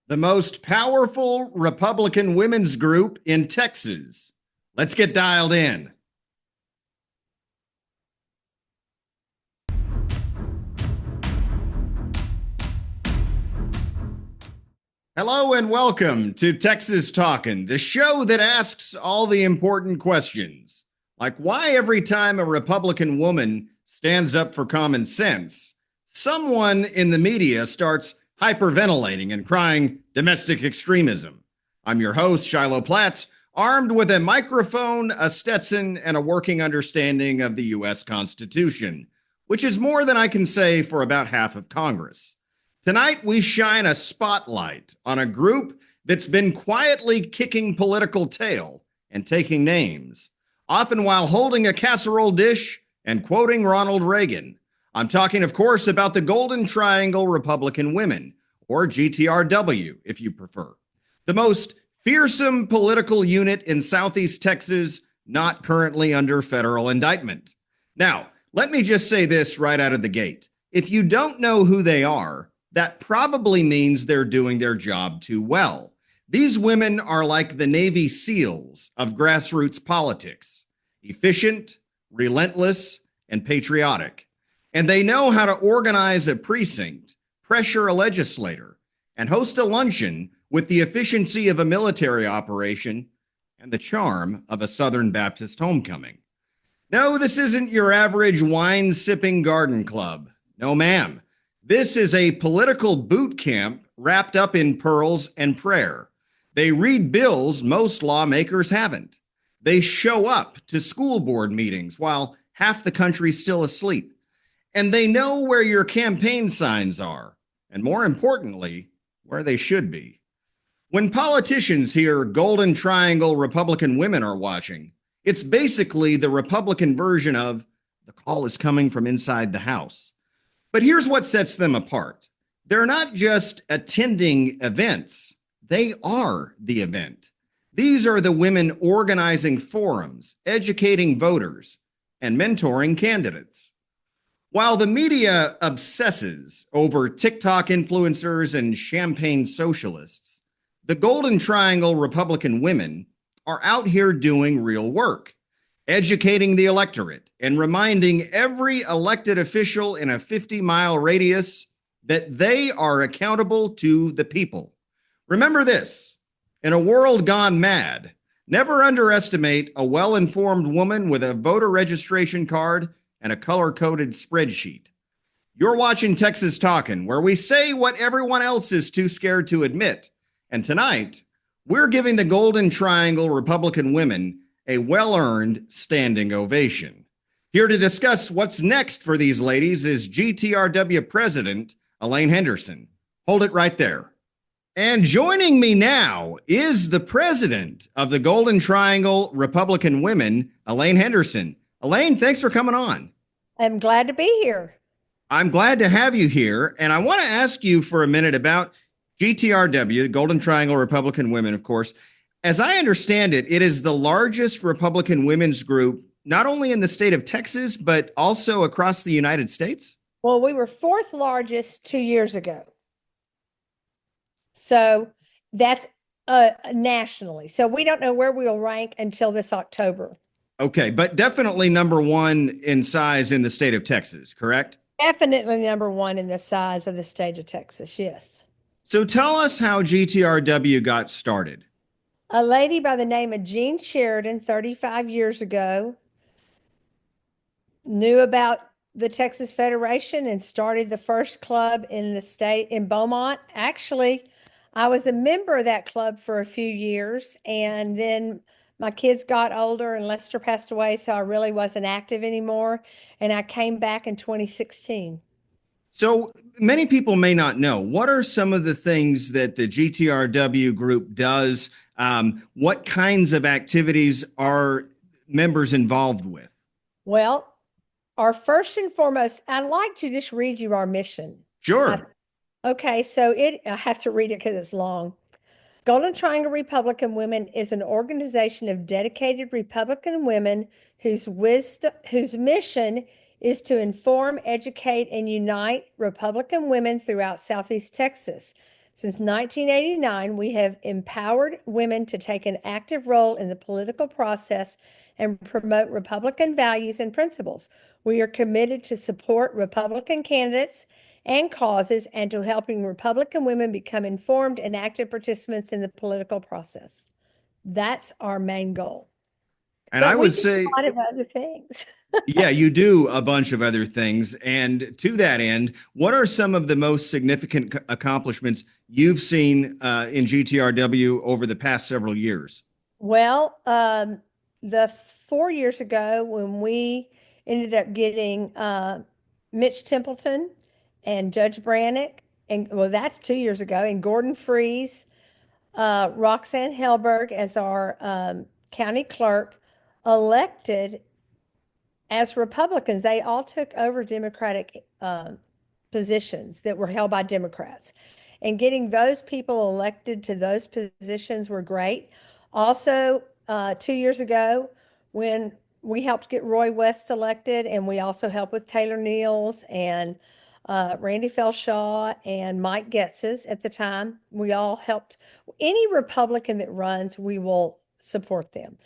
the most powerful Republican women's group in Texas. Let's get dialed in. Hello and welcome to Texas Talkin, the show that asks all the important questions, like why every time a Republican woman stands up for common sense, someone in the media starts hyperventilating and crying domestic extremism. I'm your host, Shiloh Platts, armed with a microphone, a Stetson, and a working understanding of the U.S. Constitution, which is more than I can say for about half of Congress. Tonight, we shine a spotlight on a group that's been quietly kicking political tail and taking names, often while holding a casserole dish and quoting Ronald Reagan. I'm talking, of course, about the Golden Triangle Republican Women, or GTRW, if you prefer. The most fearsome political unit in Southeast Texas, not currently under federal indictment. Now, let me just say this right out of the gate. If you don't know who they are, that probably means they're doing their job too well. These women are like the Navy SEALs of grassroots politics, efficient, relentless, and patriotic. And they know how to organize a precinct, pressure a legislator, and host a luncheon with the efficiency of a military operation and the charm of a Southern Baptist homecoming. No, this isn't your average wine-sipping garden club. No, ma'am. This is a political boot camp wrapped up in pearls and prayer. They read bills most lawmakers haven't. They show up to school board meetings while half the country's still asleep. And they know where your campaign signs are, and more importantly, where they should be. When politicians hear Golden Triangle Republican women are watching, it's basically the Republican version of the call is coming from inside the House. But here's what sets them apart. They're not just attending events, they are the event. These are the women organizing forums, educating voters, and mentoring candidates. While the media obsesses over TikTok influencers and champagne socialists, the Golden Triangle Republican women are out here doing real work, educating the electorate and reminding every elected official in a 50-mile radius that they are accountable to the people. Remember this, in a world gone mad, never underestimate a well-informed woman with a voter registration card and a color-coded spreadsheet. You're watching Texas Talkin', where we say what everyone else is too scared to admit. And tonight, we're giving the Golden Triangle Republican women a well-earned standing ovation. Here to discuss what's next for these ladies is GTRW President Elaine Henderson. Hold it right there. And joining me now is the president of the Golden Triangle Republican Women, Elaine Henderson. Elaine, thanks for coming on. I'm glad to be here. I'm glad to have you here. And I want to ask you for a minute about GTRW, the Golden Triangle Republican Women, of course. As I understand it, it is the largest Republican women's group, not only in the state of Texas, but also across the United States. Well, we were fourth largest 2 years ago. So that's nationally. So we don't know where we'll rank until this October. Okay, but definitely number one in size in the state of Texas, correct? Definitely number one in the size of the state of Texas, yes. So tell us how GTRW got started. A lady by the name of Jean Sheridan, 35 years ago, knew about the Texas Federation and started the first club in the state in Beaumont. Actually, I was a member of that club for a few years, and then my kids got older and Lester passed away, so I really wasn't active anymore, and I came back in 2016. So many people may not know, what are some of the things that the GTRW group does? What kinds of activities are members involved with? Well, our first and foremost, I'd like to just read you our mission. Sure. Okay, so I have to read it because it's long. Golden Triangle Republican Women is an organization of dedicated Republican women whose mission is to inform, educate, and unite Republican women throughout Southeast Texas. Since 1989, we have empowered women to take an active role in the political process and promote Republican values and principles. We are committed to support Republican candidates and causes and to helping Republican women become informed and active participants in the political process. That's our main goal. And I But we would do say, a lot of other things. yeah, you do a bunch of other things. And to that end, what are some of the most significant accomplishments you've seen in GTRW over the past several years? Well, the 4 years ago when we ended up getting Mitch Templeton and Judge Brannick, and well, that's 2 years ago, and Gordon Freeze, Roxanne Helberg as our county clerk, elected as Republicans. They all took over Democratic positions that were held by Democrats. And getting those people elected to those positions were great. Also, 2 years ago, when we helped get Roy West elected, and we also helped with Taylor Neals and Randy Felshaw and Mike Getzes at the time. We all helped. Any Republican that runs, we will support them.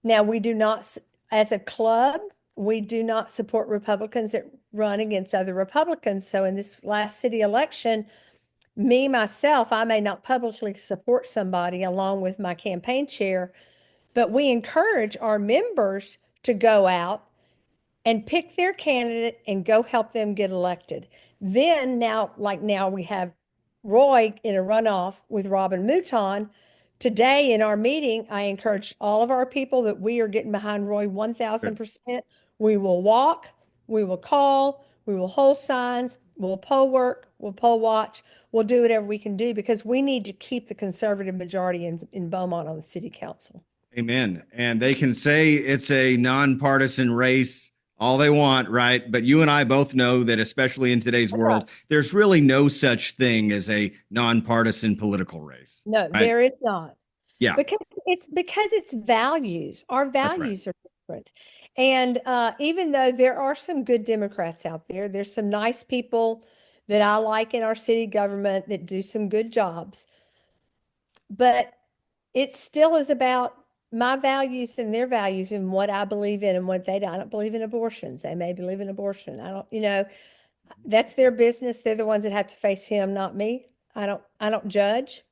Now, we do not, as a club, we do not support Republicans that run against other Republicans. So in this last city election, myself, I may not publicly support somebody along with my campaign chair, but we encourage our members to go out and pick their candidate and go help them get elected. Then now we have Roy in a runoff with Robin Mouton. Today in our meeting, I encouraged all of our people that we are getting behind Roy 1000%. We will walk, we will call, we will hold signs, we'll poll work, we'll poll watch, we'll do whatever we can do because we need to keep the conservative majority in Beaumont on the city council. Amen. And they can say it's a nonpartisan race all they want, right? But you and I both know that, especially in today's world, there's really no such thing as a nonpartisan political race. No, right? there is not. Yeah. Because it's values. Our That's right. values are different. And even though there are some good Democrats out there, there's some nice people that I like in our city government that do some good jobs. But it still is about my values and their values and what I believe in and what they do. I don't believe in abortions. They may believe in abortion. I don't, that's their business. They're the ones that have to face him, not me. I don't judge.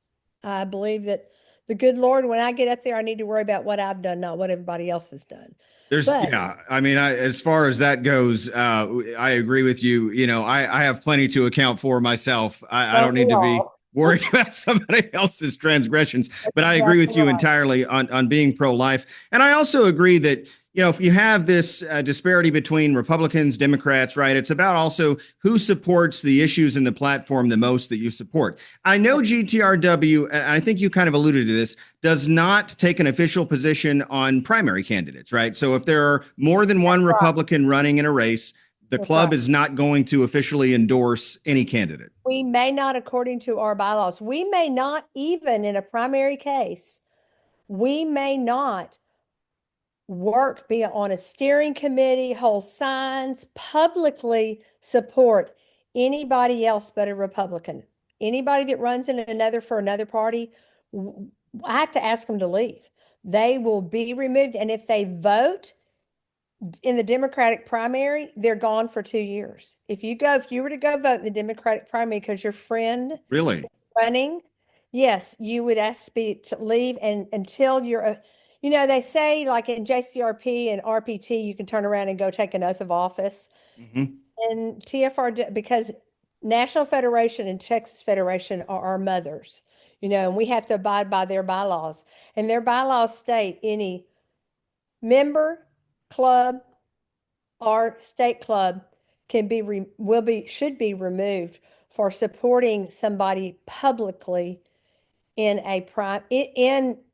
I believe that the good Lord, when I get up there, I need to worry about what I've done, not what everybody else has done. Yeah. I mean, as far as that goes, I agree with you. I have plenty to account for myself. I don't need to be worried about somebody else's transgressions, but I agree with you entirely on being pro-life. And I also agree that, if you have this disparity between Republicans, Democrats, right, it's about also who supports the issues in the platform the most that you support. I know GTRW, and I think you kind of alluded to this, does not take an official position on primary candidates, right? So if there are more than one Republican running in a race, the club is not going to officially endorse any candidate. We may not, according to our bylaws, we may not even in a primary case, we may not be on a steering committee, hold signs, publicly support anybody else but a Republican. Anybody that runs for another party, I have to ask them to leave. They will be removed. And if they vote in the Democratic primary, they're gone for 2 years. If you were to go vote in the Democratic primary because your friend really running, yes, you would ask to leave and until you're they say like in JCRP and RPT, you can turn around and go take an oath of office. Mm-hmm. And TFR, because National Federation and Texas Federation are our mothers, and we have to abide by their bylaws. And their bylaws state any member, club, or state club should be removed for supporting somebody publicly in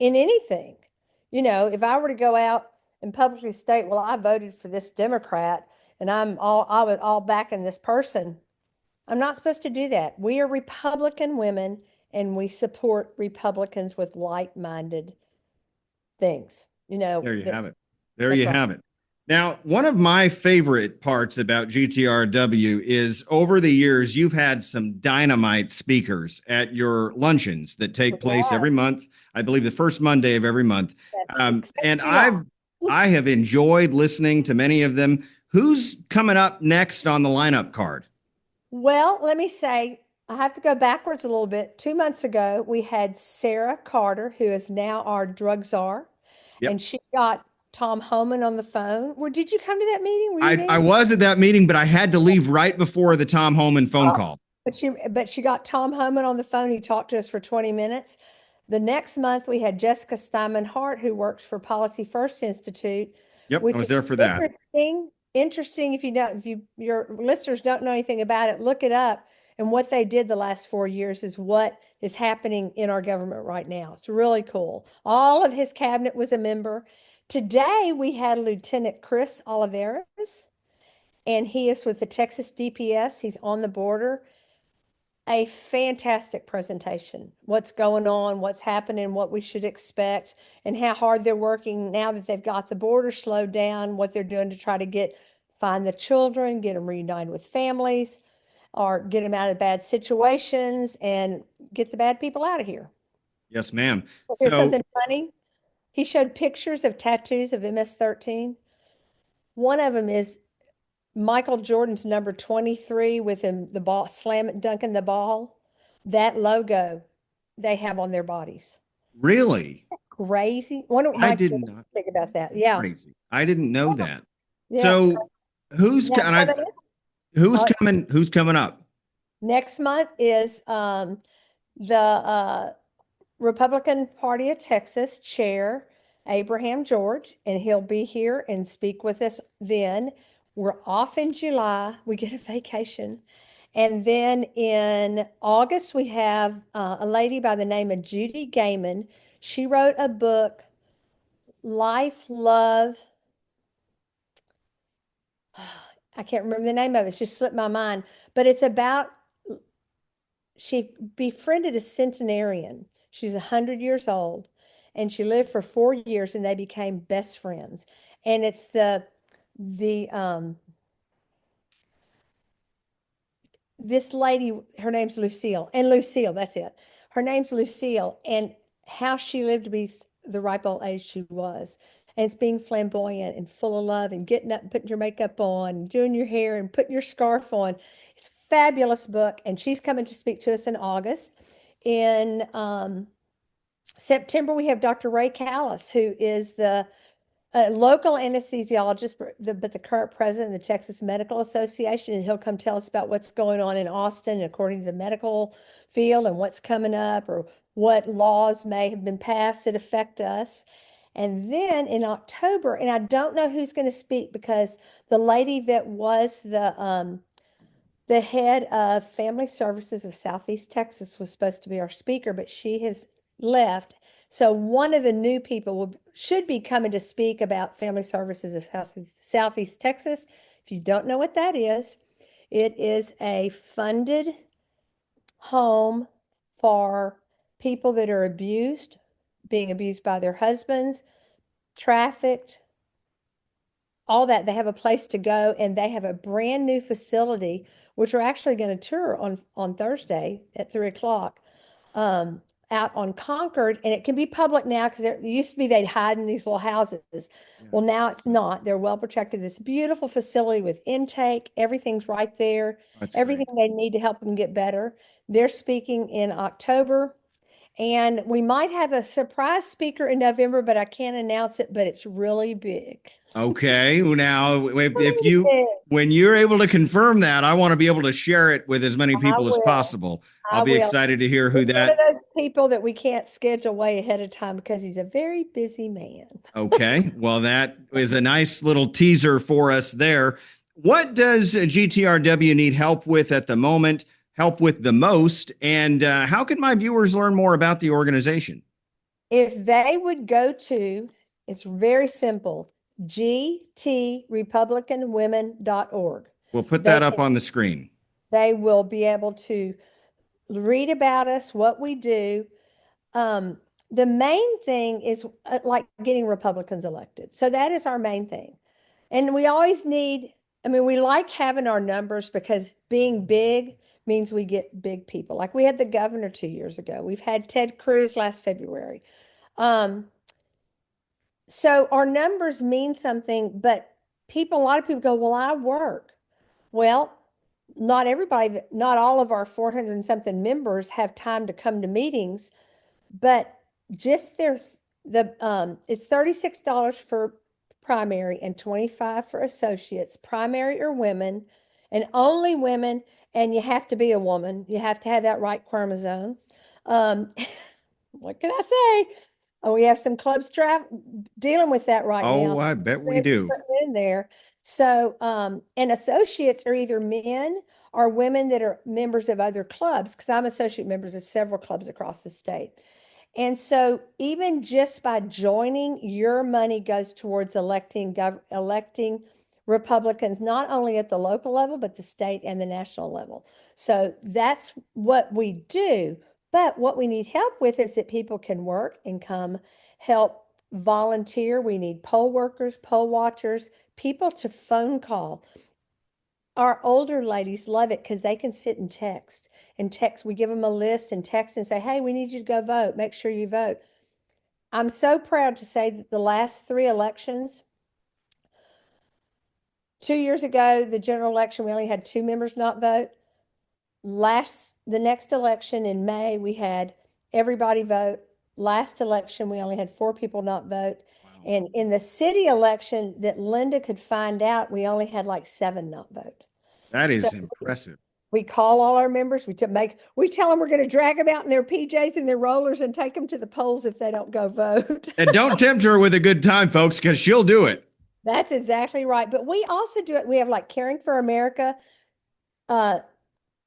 anything. If I were to go out and publicly state, well, I voted for this Democrat and I was all backing this person, I'm not supposed to do that. We are Republican women and we support Republicans with like-minded things. There you have it. There you have it. Now, one of my favorite parts about GTRW is over the years, you've had some dynamite speakers at your luncheons that take place Yeah, every month. I believe the first Monday of every month. that's And except July. I have enjoyed listening to many of them. Who's coming up next on the lineup card? Well, let me say, I have to go backwards a little bit. 2 months ago, we had Sarah Carter, who is now our drug czar, Yep. and she got Tom Homan on the phone. Did you come to that meeting? Were you I there? was at that meeting, but I had to leave right before the Tom Homan phone Uh, call. but she got Tom Homan on the phone. He talked to us for 20 minutes. The next month, we had Jessica Steinman Hart, who works for Policy First Institute, Yep, I which was is there for that. interesting. Interesting if you don't, if your listeners don't know anything about it, look it up. And what they did the last 4 years is what is happening in our government right now. It's really cool. All of his cabinet was a member. Today we had Lieutenant Chris Oliveras, and he is with the Texas DPS. He's on the border. A fantastic presentation. What's going on, what's happening, what we should expect, and how hard they're working now that they've got the border slowed down, what they're doing to try to find the children, get them reunited with families, or get them out of bad situations and get the bad people out of here. Yes, ma'am. Here's So something funny. He showed pictures of tattoos of MS-13. One of them is Michael Jordan's number 23 with him, the ball, dunking the ball. That logo they have on their bodies. really, Crazy. Wonder what I my did children not. think about that. That's Yeah. crazy. I didn't know that. Yeah, it's So crazy. Now, and I uh, who's coming up? next month is the Republican Party of Texas chair, Abraham George, and he'll be here and speak with us then. We're off in July. We get a vacation. And then in August, we have a lady by the name of Judy Gaiman. She wrote a book, Life, Love. I can't remember the name of it. It's just slipped my mind. But it's about, she befriended a centenarian. She's 100 years old, and she lived for 4 years, and they became best friends. And it's the this lady, her name's Lucille, and Lucille, that's it. Her name's Lucille, and how she lived to be the ripe old age she was. And it's being flamboyant and full of love and getting up and putting your makeup on, and doing your hair and putting your scarf on. It's a fabulous book, and she's coming to speak to us in August. In September, we have Dr. Ray Callis, who is the a local anesthesiologist, but the current president of the Texas Medical Association, and he'll come tell us about what's going on in Austin according to the medical field and what's coming up or what laws may have been passed that affect us. And then in October, and I don't know who's going to speak because the lady that was the head of Family Services of Southeast Texas was supposed to be our speaker, but she has left. So one of the new people should be coming to speak about Family Services of Southeast Texas. If you don't know what that is, it is a funded home for people that are abused, being abused by their husbands, trafficked, all that. They have a place to go, and they have a brand new facility, which we're actually going to tour on Thursday at 3 o'clock, out on Concord. And it can be public now because it used to be they'd hide in these little houses. Yeah, Well, now it's not. They're well protected. This beautiful facility with intake, everything's right there, that's everything great. they need to help them get better. They're speaking in October. And we might have a surprise speaker in November, but I can't announce it, but it's really big. Okay. Well, now, if Really you big. when you're able to confirm that, I want to be able to share it with as many I people as will. possible. I'll I be will. excited to hear who He's one of that. those people that we can't schedule way ahead of time because he's a very busy man. Okay. Well, that is a nice little teaser for us there. What does GTRW need help with at the moment? Help with the most? And how can my viewers learn more about the organization? If they would go to, it's very simple, gtrepublicanwomen.org. We'll put They that up can, on the screen. they will be able to read about us, what we do. The main thing is like getting Republicans elected. So that is our main thing. And we always need, I mean, we like having our numbers because being big means we get big people. Like we had the governor 2 years ago. We've had Ted Cruz last February. Um, so our numbers mean something, but a lot of people go, well, I work. Well, not everybody, not all of our 400 and something members have time to come to meetings, but just it's $36 for primary and 25 for associates. Primary are women and only women, and you have to be a woman. You have to have that right chromosome. Um, what can I say? Oh, we have some clubs dealing with that right Oh, now. I bet we Put do. it in there. So, and associates are either men or women that are members of other clubs, because I'm associate members of several clubs across the state. And so even just by joining, your money goes towards electing Republicans, not only at the local level, but the state and the national level. So that's what we do. But what we need help with is that people can work and come help volunteer. We need poll workers, poll watchers, people to phone call. Our older ladies love it because they can sit and text and text. We give them a list and text and say, hey, we need you to go vote. Make sure you vote. I'm so proud to say that the last three elections, 2 years ago, the general election, we only had two members not vote. The next election in May, we had everybody vote. Last election, we only had four people not vote. Wow. And in the city election that Linda could find out, we only had like seven not vote. That So is impressive. we call all our members. We tell them we're going to drag them out in their PJs and their rollers and take them to the polls if they don't go vote. And don't tempt her with a good time, folks, because she'll do it. That's exactly right. But we also do it. We have like Caring for America. Uh,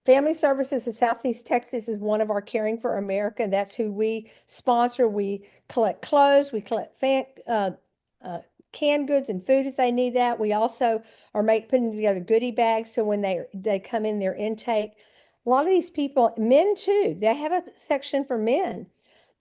Family Services of Southeast Texas is one of our Caring for America. That's who we sponsor. We collect clothes. We collect uh, canned goods and food if they need that. We also are putting together goodie bags. So when they come in their intake, a lot of these people, men too, they have a section for men.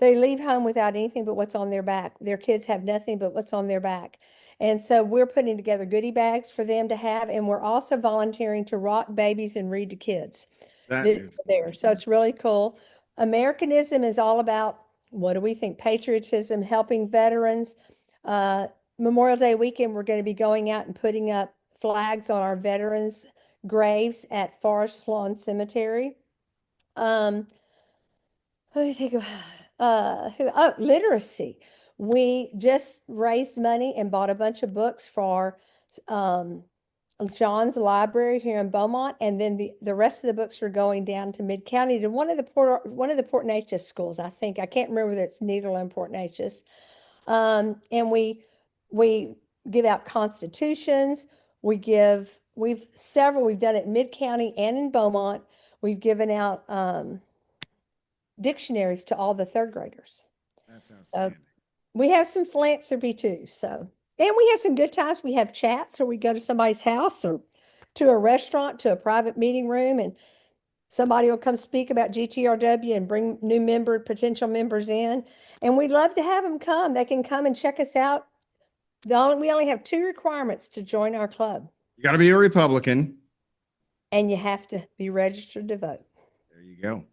They leave home without anything but what's on their back. Their kids have nothing but what's on their back. And so we're putting together goodie bags for them to have. And we're also volunteering to rock babies and read to kids That that is are there. great. So it's really cool. Americanism is all about, what do we think? Patriotism, helping veterans. Uh, Memorial Day weekend, we're going to be going out and putting up flags on our veterans' graves at Forest Lawn Cemetery. Um, what do you think of literacy? We just raised money and bought a bunch of books for um, John's library here in Beaumont, and then the rest of the books are going down to Mid County to one of the Port Neches schools. I think I can't remember whether it's Needle or Port Neches. And we give out constitutions. We've done it in Mid County and in Beaumont. We've given out dictionaries to all the third graders. That's So outstanding. we have some philanthropy too. So, and we have some good times. We have chats, or we go to somebody's house or to a restaurant, to a private meeting room, and somebody will come speak about GTRW and bring potential members in. And we'd love to have them come. They can come and check us out. We only have two requirements to join our club, You got to be a Republican. and you have to be registered to vote. There you go.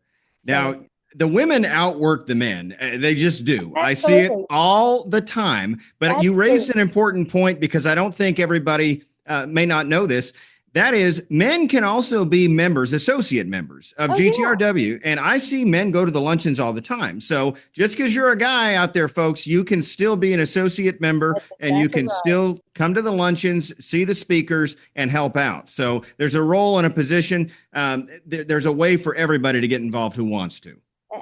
Now, So, the women outwork the men. They just do. I see it absolutely, all the time. But you raised absolutely. an important point because I don't think everybody may not know this. That is, men can also be members, associate members of Oh, yeah, GTRW. And I see men go to the luncheons all the time. So just because you're a guy out there, folks, you can still be an associate member that's and you exactly can right. still come to the luncheons, see the speakers, and help out. So there's a role and a position. There's a way for everybody to get involved who wants to.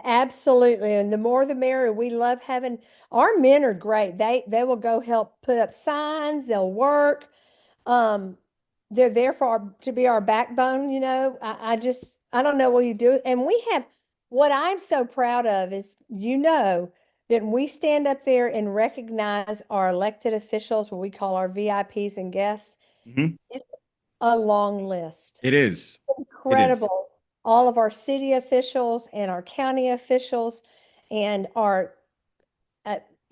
Absolutely. And the more the merrier. We love having our men are great. They will go help put up signs, they'll work. Um, they're there to be our backbone, you know. I don't know what you do. And we have what I'm so proud of is, that we stand up there and recognize our elected officials, what we call our VIPs and guests. Mhm. It's a long list. It is. It is. Incredible. All of our city officials and our county officials and our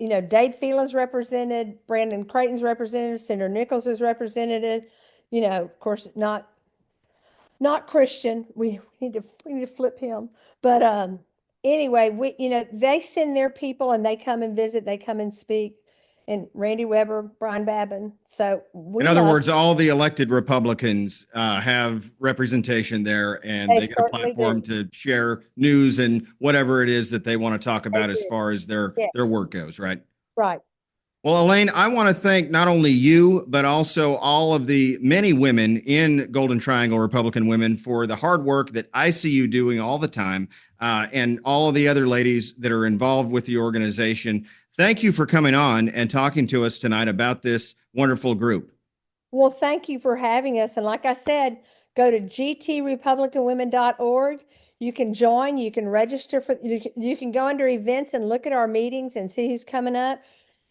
Dade Phelan's represented, Brandon Creighton's represented, Senator Nichols is represented. Of course, not Christian. We need to flip him. But anyway, they send their people and they come and visit, they come and speak. And Randy Weber, Brian Babin. So In we other love words, all the elected Republicans have representation there, and they they get a certainly platform do. to share news and whatever it is that they want to talk They about as do. far as their Yes. work goes, right? Right. Well, Elaine, I want to thank not only you, but also all of the many women in Golden Triangle Republican Women for the hard work that I see you doing all the time, and all of the other ladies that are involved with the organization. Thank you for coming on and talking to us tonight about this wonderful group. Well, thank you for having us. And like I said, go to gtrepublicanwomen.org. You can join, you can register you can go under events and look at our meetings and see who's coming up.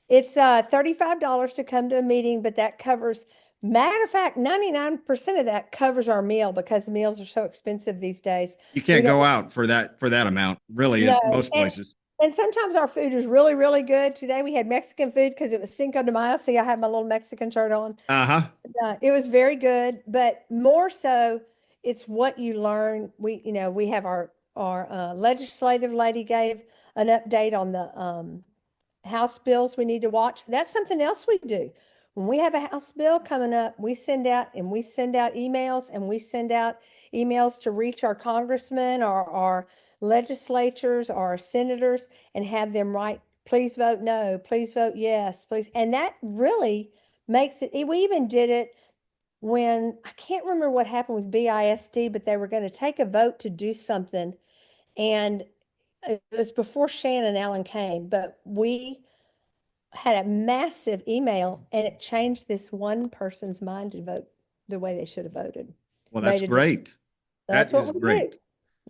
It's $35 to come to a meeting, but that covers, matter of fact, 99% of that covers our meal because meals are so expensive these days. You We can't don't go out for that amount, really, know. in most places. And sometimes our food is really, really good. Today we had Mexican food because it was Cinco de Mayo. See, I have my little Mexican shirt on. Uh-huh. It was very good, but more so, it's what you learn. We have our legislative lady gave an update on the House bills we need to watch. That's something else we do. When we have a House bill coming up, we send out emails, and we send out emails to reach our congressmen, our legislatures, our senators, and have them write, please vote no, please vote yes, please. And that really makes it, we even did it when, I can't remember what happened with BISD, but they were going to take a vote to do something. And it was before Shannon Allen came, but we had a massive email and it changed this one person's mind to vote the way they should have voted. Well, that's Made a difference. great. That's That what is we do. great.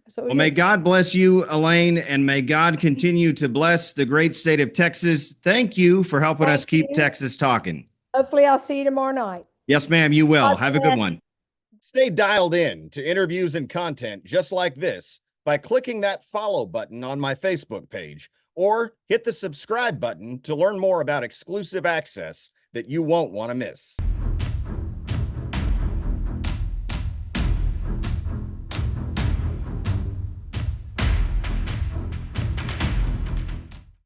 That's what we Well, may do. God bless you, Elaine, and may God continue to bless the great state of Texas. Thank you for helping us Thank keep you. Texas talking. Hopefully I'll see you tomorrow night. Yes, ma'am, you will. God Have a good bless. one. Stay dialed in to interviews and content just like this by clicking that follow button on my Facebook page, or hit the subscribe button to learn more about exclusive access that you won't want to miss.